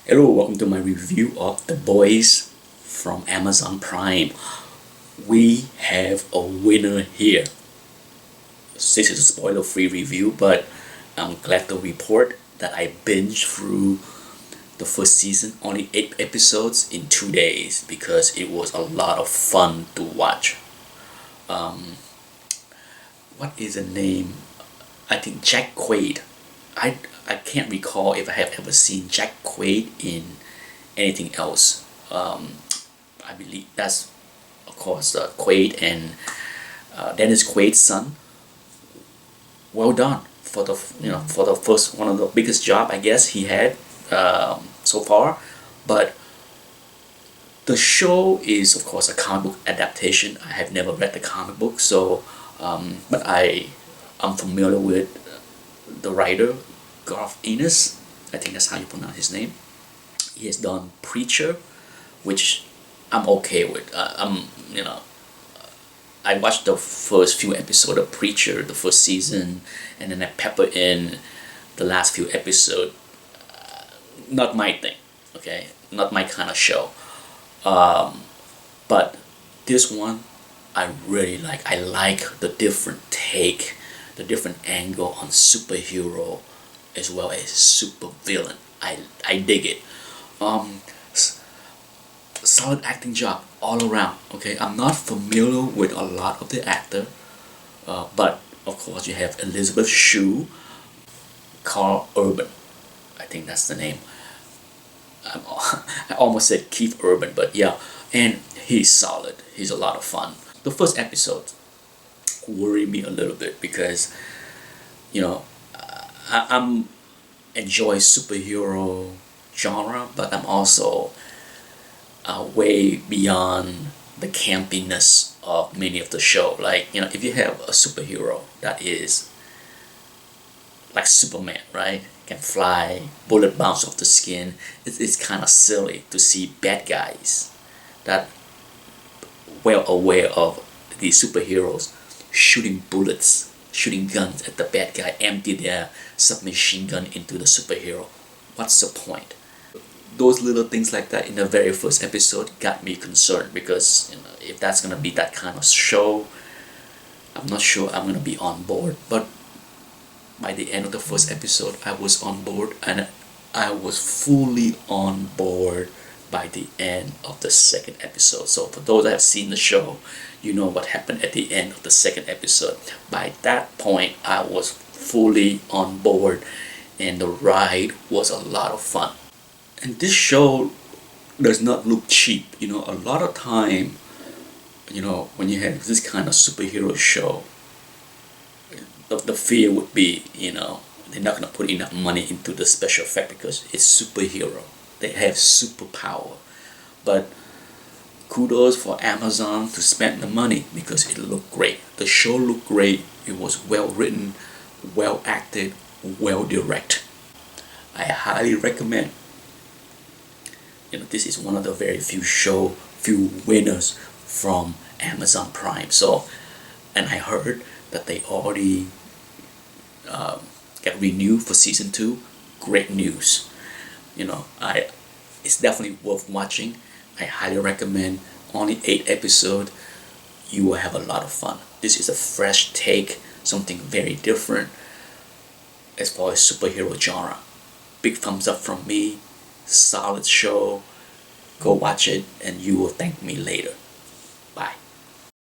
Hello, welcome to my review of The Boys from Amazon Prime. We have a winner here. This is a spoiler-free review, but I'm glad to report that I binged through the first season, only 8 episodes in 2 days because it was a lot of fun to watch. What is the name? I think Jack Quaid. I can't recall if I have ever seen Jack Quaid in anything else. I believe that's of course Quaid and Dennis Quaid's son. Well done for the first one of the biggest job I guess he had so far, but the show is of course a comic book adaptation. I have never read the comic book, so but I'm familiar with the writer Garth Ennis. I think that's how you pronounce his name. He has done Preacher, which I'm okay with. I watched the first few episodes of Preacher, the first season, and then I pepper in the last few episodes. Not my thing, okay? Not my kind of show. But this one, I really like. I like the different take, the different angle on superhero, as well as super villain. I dig it. Um, Solid acting job all around. Okay, I'm not familiar with a lot of the actor, but of course you have Elizabeth Shue, Carl Urban. I think that's the name. I'm, I almost said Keith Urban, but yeah, and he's solid. He's a lot of fun. The first episode worried me a little bit because I'm enjoy superhero genre, but I'm also way beyond the campiness of many of the show. Like if you have a superhero that is like Superman, right? Can fly, bullet bounce off the skin. It's kind of silly to see bad guys that well aware of these superheroes shooting bullets, shooting guns at the bad guy, empty their submachine gun into the superhero. What's the point? Those little things like that in the very first episode got me concerned because if that's gonna be that kind of show, I'm not sure I'm gonna be on board. But by the end of the first episode, I was on board, and I was fully on board by the end of the second episode. So for those that have seen the show, you know what happened at the end of the second episode. By that point, I was fully on board, and the ride was a lot of fun. And this show does not look cheap. A lot of time, when you have this kind of superhero show, the fear would be, they're not gonna put enough money into the special effect because it's superhero. They have superpower. But kudos for Amazon to spend the money because it looked great. The show looked great. It was well written, well acted, well directed. I highly recommend. This is one of the very few winners from Amazon Prime. So, and I heard that they already get renewed for season 2. Great news. It's definitely worth watching. I highly recommend. Only 8 episodes. You will have a lot of fun. This is a fresh take, something very different as far as superhero genre. Big thumbs up from me. Solid show. Go watch it and you will thank me later.